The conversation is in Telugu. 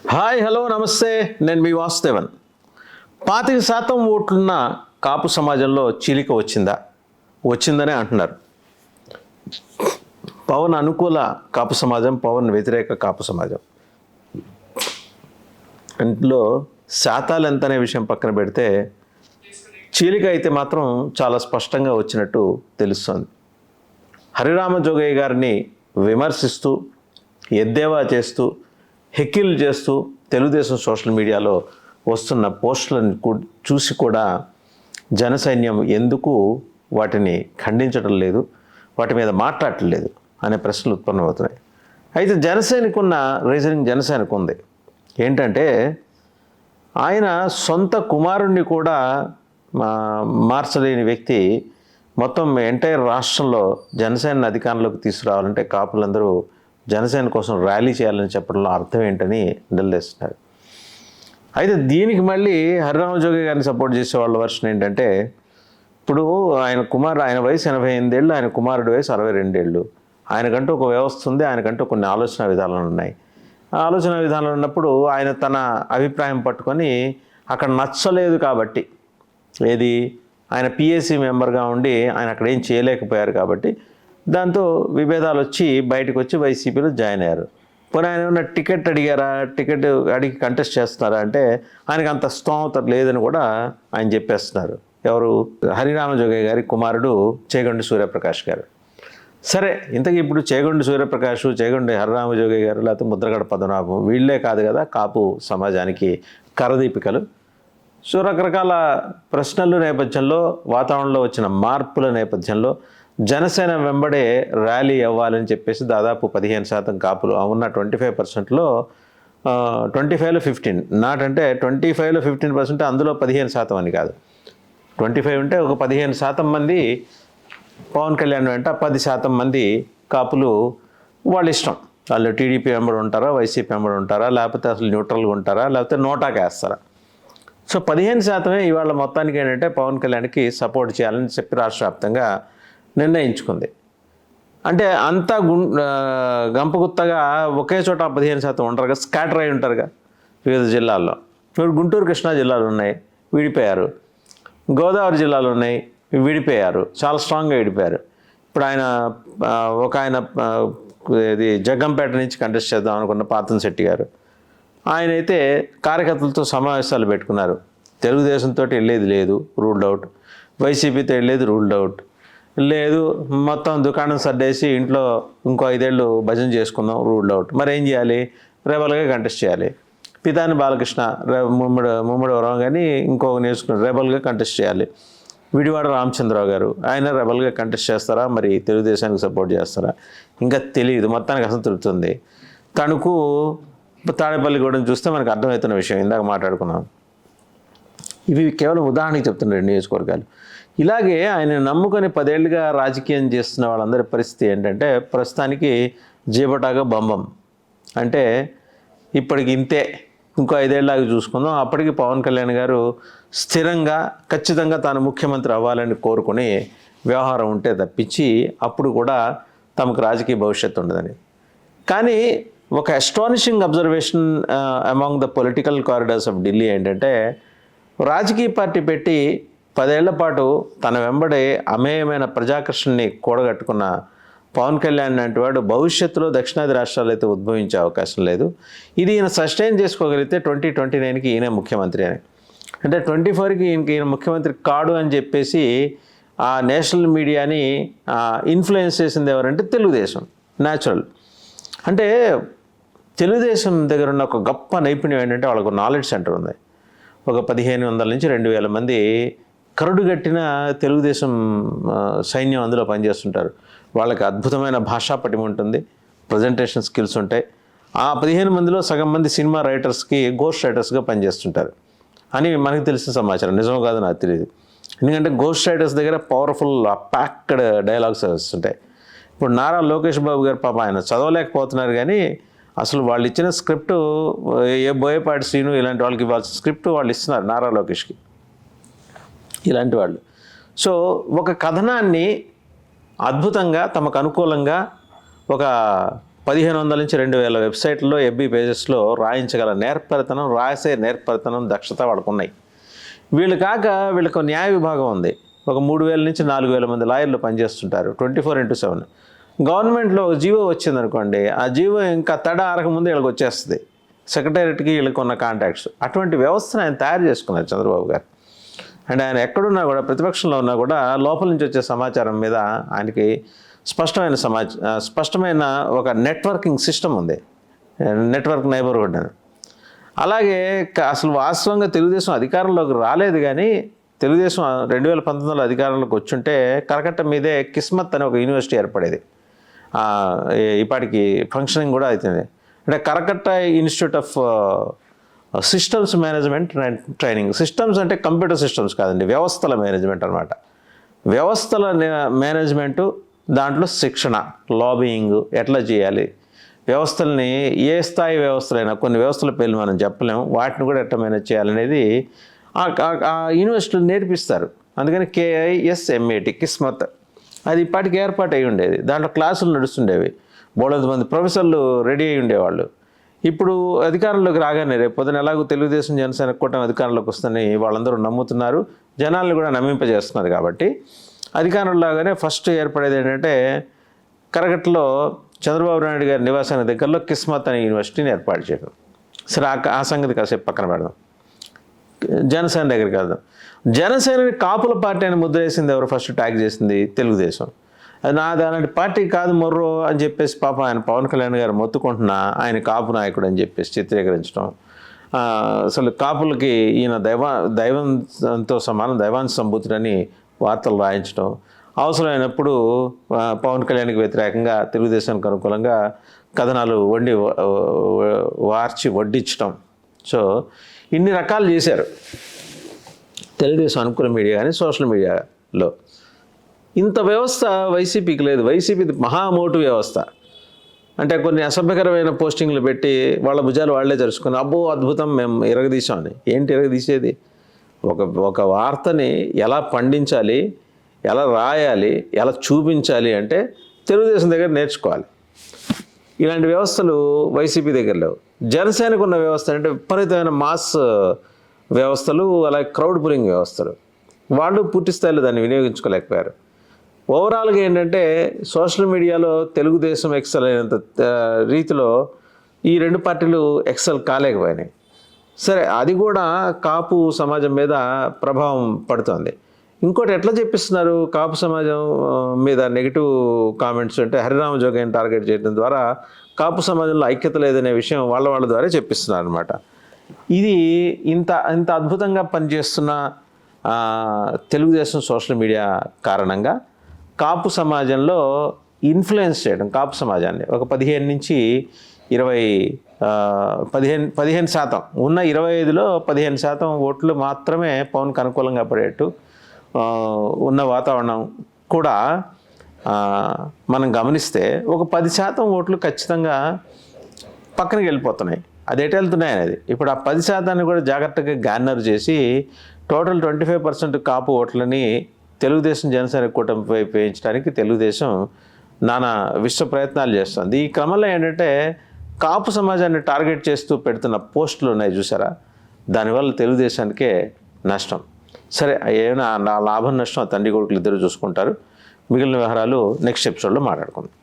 హాయ్ హలో నమస్తే, నేను మీ వాసుదేవన్. 25% ఓట్లున్న కాపు సమాజంలో చీలిక వచ్చిందనే అంటున్నారు. పవన్ అనుకూల కాపు సమాజం, పవన్ వ్యతిరేక కాపు సమాజం. ఇంట్లో శాతాలు ఎంత అనే విషయం పక్కన పెడితే చీలిక అయితే మాత్రం చాలా స్పష్టంగా వచ్చినట్టు తెలుస్తోంది. హరిరామ జోగయ్య గారిని విమర్శిస్తూ, ఎద్దేవా చేస్తూ, హెక్కిలు చేస్తూ తెలుగుదేశం సోషల్ మీడియాలో వస్తున్న పోస్టులను చూసి కూడా జనసైన్యం ఎందుకు వాటిని ఖండించడం లేదు, వాటి మీద మాట్లాడటం లేదు అనే ప్రశ్నలు ఉత్పన్నమవుతున్నాయి. అయితే జనసేనకున్న రీజనింగ్ జనసేనకు ఉంది. ఏంటంటే ఆయన సొంత కుమారుణ్ణి కూడా మార్చలేని వ్యక్తి మొత్తం ఎంటైర్ రాష్ట్రంలో జనసేన అధికారంలోకి తీసుకురావాలంటే కాపులందరూ జనసేన కోసం ర్యాలీ చేయాలని చెప్పడంలో అర్థం ఏంటని నిలదీస్తున్నారు. అయితే దీనికి మళ్ళీ హరిరామ జోగి గారిని సపోర్ట్ చేసే వాళ్ళ వర్షన్ ఏంటంటే, ఇప్పుడు ఆయన వయసు 88 ఏళ్ళు, ఆయన కుమారుడి వయసు 62 ఏళ్ళు. ఆయనకంటూ ఒక వ్యవస్థ ఉంది, ఆయనకంటూ కొన్ని ఆలోచన విధానాలు ఉన్నాయి. ఆ ఆలోచన విధానాలు ఉన్నప్పుడు ఆయన తన అభిప్రాయం పట్టుకొని అక్కడ నచ్చలేదు కాబట్టి, ఏది ఆయన పిఎస్సి మెంబర్గా ఉండి ఆయన అక్కడ ఏం చేయలేకపోయారు కాబట్టి దాంతో విభేదాలు వచ్చి బయటకు వచ్చి వైసీపీలో జాయిన్ అయ్యారు. పోనీ ఆయన ఏమన్నా టికెట్ అడిగారా, టికెట్ అడిగి కంటెస్ట్ చేస్తున్నారా అంటే ఆయనకు అంత స్తోమత లేదని కూడా ఆయన చెప్పేస్తున్నారు. ఎవరు? హరిరామ జోగయ్య గారి కుమారుడు చేగొండి సూర్యప్రకాష్ గారు. సరే, ఇంతకీ ఇప్పుడు చేగొండి సూర్యప్రకాష్, చేగొండి హరిరామ జోగయ్య గారు, లేకపోతే ముద్రగడ పద్మనాభం వీళ్ళే కాదు కదా కాపు సమాజానికి కరదీపికలు. సో రకరకాల ప్రశ్నల నేపథ్యంలో, వాతావరణంలో వచ్చిన మార్పుల నేపథ్యంలో జనసేన వెంబడే ర్యాలీ అవ్వాలని చెప్పేసి దాదాపు 15% కాపులు ఉన్న 25%లో 25లో 15 నాట్ అంటే 25లో 15%, అందులో 15% అని కాదు. 25 అంటే ఒక 15% మంది పవన్ కళ్యాణ్ వెంట, 10% మంది కాపులు వాళ్ళ ఇష్టం. వాళ్ళు టీడీపీ వెంబడి ఉంటారా, వైసీపీ వెంబడి ఉంటారా, లేకపోతే అసలు న్యూట్రల్గా ఉంటారా, లేకపోతే నోటాకి వేస్తారా. సో 15% ఇవాళ మొత్తానికి ఏంటంటే పవన్ కళ్యాణ్కి సపోర్ట్ చేయాలని చెప్పి రాష్ట్ర వ్యాప్తంగా నిర్ణయించుకుంది. అంటే అంతా గంపగుత్తగా ఒకే చోట 15% ఉంటారుగా, స్కాటర్ అయి ఉంటారుగా వివిధ జిల్లాల్లో. ఇప్పుడు గుంటూరు, కృష్ణా జిల్లాలు ఉన్నాయి, విడిపోయారు. గోదావరి జిల్లాలు ఉన్నాయి, విడిపోయారు, చాలా స్ట్రాంగ్గా విడిపోయారు. ఇప్పుడు ఆయన ఇది జగ్గంపేట నుంచి కంటెస్ట్ చేద్దాం అనుకున్న పాతంశెట్టి గారు, ఆయనైతే కార్యకర్తలతో సమావేశాలు పెట్టుకున్నారు. తెలుగుదేశంతో వెళ్ళేది లేదు, రూల్డ్ అవుట్. వైసీపీతో వెళ్ళేది రూల్డ్ అవుట్ లేదు. మొత్తం దుకాణం సర్దేసి ఇంట్లో ఇంకో 5 ఏళ్ళు భజన చేసుకుందాం, రూల్డ్ అవుట్. మరి ఏం చేయాలి? రెబల్గా కంటెస్ట్ చేయాలి. పితాని బాలకృష్ణ ముమ్మడివరం కానీ ఇంకొక నేర్చుకుని రెబల్గా కంటెస్ట్ చేయాలి. విడివాడ రామచంద్రరావు గారు, ఆయన రెబల్గా కంటెస్ట్ చేస్తారా, మరి తెలుగుదేశానికి సపోర్ట్ చేస్తారా, ఇంకా తెలియదు. మొత్తానికి అసంతృప్తి. తణుకు, తాడేపల్లిగూడెం చూస్తే మనకు అర్థమవుతున్న విషయం ఇందాక మాట్లాడుకున్నాం. ఇవి కేవలం ఉదాహరణకి చెప్తున్నారు నియోజకవర్గాలు. ఇలాగే ఆయన నమ్ముకొని 10 ఏళ్ళుగా రాజకీయం చేస్తున్న వాళ్ళందరి పరిస్థితి ఏంటంటే ప్రస్తుతానికి జీబటాగా బంబం. అంటే ఇప్పటికి ఇంతే, ఇంకో 5 ఏళ్ళలాగా చూసుకుందాం, అప్పటికి పవన్ కళ్యాణ్ గారు స్థిరంగా ఖచ్చితంగా తాను ముఖ్యమంత్రి అవ్వాలని కోరుకుని వ్యవహారం ఉంటే తప్పించి అప్పుడు కూడా తమకు రాజకీయ భవిష్యత్తు ఉండదని. కానీ ఒక astonishing observation among the political corridors of Delhi ఏంటంటే, రాజకీయ పార్టీ పెట్టి 10 ఏళ్ల పాటు తన వెంబడే అమేయమైన ప్రజాకర్షణని కూడగట్టుకున్న పవన్ కళ్యాణ్ లాంటి వాడు భవిష్యత్తులో దక్షిణాది రాష్ట్రాలు అయితే ఉద్భవించే అవకాశం లేదు. ఇది ఈయన సస్టైన్ చేసుకోగలిగితే 2029కి ఈయన ముఖ్యమంత్రి అని. అంటే 24కి ఈయన ముఖ్యమంత్రి కాడు అని చెప్పేసి ఆ నేషనల్ మీడియాని ఇన్ఫ్లుయెన్స్ చేసింది ఎవరంటే తెలుగుదేశం. న్యాచురల్. అంటే తెలుగుదేశం దగ్గర ఉన్న ఒక గొప్ప నైపుణ్యం ఏంటంటే వాళ్ళకు నాలెడ్జ్ సెంటర్ ఉంది. ఒక 1500 నుంచి 2000 మంది కరుడుగట్టిన తెలుగుదేశం సైన్యం అందులో పనిచేస్తుంటారు. వాళ్ళకి అద్భుతమైన భాషా పటిమ ఉంటుంది, ప్రజెంటేషన్ స్కిల్స్ ఉంటాయి. ఆ 15 మందిలో సగం మంది సినిమా రైటర్స్కి గోస్ట్ రైటర్స్గా పనిచేస్తుంటారు అని మనకు తెలిసిన సమాచారం. నిజం కాదు నాకు తెలియదు. ఎందుకంటే గోస్ట్ రైటర్స్ దగ్గర పవర్ఫుల్ ప్యాక్డ్ డైలాగ్స్ వస్తుంటాయి. ఇప్పుడు నారా లోకేష్ బాబు గారు పాప ఆయన చదవలేకపోతున్నారు, కానీ అసలు వాళ్ళు ఇచ్చిన స్క్రిప్టు బోయపాటి శ్రీను ఇలాంటి వాళ్ళకి ఇవ్వాల్సిన స్క్రిప్ట్ వాళ్ళు ఇస్తున్నారు నారా లోకేష్కి, ఇలాంటి వాళ్ళు. సో ఒక కథనాన్ని అద్భుతంగా తమకు అనుకూలంగా ఒక 1500 నుంచి 2000 వెబ్సైట్లో ఎఫ్బీ పేజెస్లో రాయించగల నేర్పరితనం, రాసే నేర్పరితనం, దక్షత వాళ్ళకు ఉన్నాయి. వీళ్ళు కాక వీళ్ళకు న్యాయ విభాగం ఉంది. ఒక 3000 నుంచి 4000 మంది లాయర్లు పనిచేస్తుంటారు 24/7. గవర్నమెంట్లో జీవో వచ్చిందనుకోండి, ఆ జీవో ఇంకా ఆరకముందు వీళ్ళకి వచ్చేస్తుంది. సెక్రటేరియట్కి వీళ్ళకి ఉన్న కాంటాక్ట్స్. అటువంటి వ్యవస్థను ఆయన తయారు చేసుకున్నారు చంద్రబాబు గారు. అండ్ ఆయన ఎక్కడున్నా కూడా, ప్రతిపక్షంలో ఉన్నా కూడా లోపల నుంచి వచ్చే సమాచారం మీద ఆయనకి స్పష్టమైన ఒక నెట్వర్కింగ్ సిస్టమ్ ఉంది, నెట్వర్క్ నైబర్హుడ్ అని. అలాగే అసలు వాస్తవంగా తెలుగుదేశం అధికారంలోకి రాలేదు, కానీ తెలుగుదేశం 2019లో అధికారంలోకి వచ్చుంటే కరకట్ట మీదే కిస్మత్ అనే ఒక యూనివర్సిటీ ఏర్పడేది. ఇప్పటికి ఫంక్షనింగ్ కూడా అవుతుంది. అంటే కరకట్ట institute of systems management and training. Systems అంటే కంప్యూటర్ సిస్టమ్స్ కాదండి, వ్యవస్థల మేనేజ్మెంట్ అనమాట. వ్యవస్థల మేనేజ్మెంటు, దాంట్లో శిక్షణ, లాబియింగ్ ఎట్లా చేయాలి, వ్యవస్థల్ని ఏ స్థాయి వ్యవస్థలైనా, కొన్ని వ్యవస్థల పేర్లు మనం చెప్పలేము, వాటిని కూడా ఎట్లా మేనేజ్ చేయాలనేది ఆ యూనివర్సిటీలు నేర్పిస్తారు. అందుకని KISMAT కిస్మత్ అది ఇప్పటికి ఏర్పాటు అయి ఉండేది. దాంట్లో క్లాసులు నడుస్తుండేవి. బోలెడు మంది ప్రొఫెసర్లు రెడీ అయి ఉండేవాళ్ళు. ఇప్పుడు అధికారంలోకి రాగానే రేపు పొద్దున ఎలాగో తెలుగుదేశం జనసేన కూటమి అధికారంలోకి వస్తుందని వాళ్ళందరూ నమ్ముతున్నారు, జనాలను కూడా నమ్మింపజేస్తున్నారు. కాబట్టి అధికారంలోగానే ఫస్ట్ ఏర్పడేది ఏంటంటే కరగట్లో చంద్రబాబు నాయుడు గారి నివాసానికి దగ్గరలో కిస్మత్ అనే యూనివర్సిటీని ఏర్పాటు చేయడం. సరే, ఆ సంగతి కాసేపు పక్కన పెడదాం. జనసేన దగ్గరికి వెళ్దాం. జనసేనని కాపుల పార్టీ అని ముద్ర వేసింది ఎవరు? ఫస్ట్ ట్యాగ్ చేసింది తెలుగుదేశం. అది నాది అలాంటి పార్టీ కాదు మొర్రో అని చెప్పేసి పాపం ఆయన పవన్ కళ్యాణ్ గారు మొత్తుకుంటున్నా ఆయన కాపు నాయకుడు అని చెప్పేసి చిత్రీకరించడం. అసలు కాపులకి ఈయన దైవంతో సమానం, దైవాంశ సంభూతుడని వార్తలు రాయించడం, అవసరమైనప్పుడు పవన్ కళ్యాణ్కి వ్యతిరేకంగా తెలుగుదేశానికి అనుకూలంగా కథనాలు వార్చి వడ్డించడం. సో ఇన్ని రకాలు చేశారు తెలుగుదేశం అనుకూల మీడియా కానీ సోషల్ మీడియాలో. ఇంత వ్యవస్థ వైసీపీకి లేదు. వైసీపీది మహామోటు వ్యవస్థ. అంటే కొన్ని అసభ్యకరమైన పోస్టింగ్లు పెట్టి వాళ్ళ భుజాలు వాళ్లే జరుచుకొని అబ్బో అద్భుతం మేము ఇరగదీశామని. ఏంటి ఇరగదీసేది? ఒక వార్తని ఎలా పండించాలి, ఎలా రాయాలి, ఎలా చూపించాలి అంటే తెలుగుదేశం దగ్గర నేర్చుకోవాలి. ఇలాంటి వ్యవస్థలు వైసీపీ దగ్గర లేవు. జనసేనకు ఉన్న వ్యవస్థ అంటే విపరీతమైన మాస్ వ్యవస్థలు, అలాగే క్రౌడ్ పులింగ్ వ్యవస్థలు. వాళ్ళు పూర్తి స్థాయిలో దాన్ని వినియోగించుకోలేకపోయారు. ఓవరాల్గా ఏంటంటే సోషల్ మీడియాలో తెలుగుదేశం ఎక్సెల్ అయినంత రీతిలో ఈ రెండు పార్టీలు ఎక్సెల్ కాలేకపోయినాయి. సరే, అది కూడా కాపు సమాజం మీద ప్రభావం పడుతుంది. ఇంకోటి ఎట్లా చెప్పిస్తున్నారు కాపు సమాజం మీద నెగిటివ్ కామెంట్స్ అంటే హరిరామ జోగయ్యని టార్గెట్ చేయడం ద్వారా కాపు సమాజంలో ఐక్యత లేదనే విషయం వాళ్ళ ద్వారా చెప్పిస్తున్నారు అనమాట. ఇది ఇంత అద్భుతంగా పనిచేస్తున్న తెలుగుదేశం సోషల్ మీడియా కారణంగా కాపు సమాజంలో ఇన్ఫ్లుయెన్స్ చేయడం, కాపు సమాజాన్ని ఒక 15 నుంచి 15% ఉన్న 25లో 15% ఓట్లు మాత్రమే పవన్కి అనుకూలంగా పడేట్టు ఉన్న వాతావరణం కూడా మనం గమనిస్తే ఒక 10% ఓట్లు ఖచ్చితంగా పక్కనకి వెళ్ళిపోతున్నాయి. అది ఎటు వెళ్తున్నాయి అనేది. ఇప్పుడు ఆ 10% కూడా జాగ్రత్తగా గ్యాన్నర్ చేసి టోటల్ 25% కాపు ఓట్లని తెలుగుదేశం జనసేన కూటమి వైపు వేయించడానికి తెలుగుదేశం నానా విశ్వ ప్రయత్నాలు చేస్తుంది. ఈ క్రమంలో ఏంటంటే కాపు సమాజాన్ని టార్గెట్ చేస్తూ పెడుతున్న పోస్టులు ఉన్నాయి చూసారా, దానివల్ల తెలుగుదేశానికే నష్టం. సరే, ఏమైనా నా లాభం నష్టం తండ్రి కొడుకులు ఇద్దరు చూసుకుంటారు. మిగిలిన వ్యవహారాలు నెక్స్ట్ ఎపిసోడ్లో మాట్లాడుకుందాం.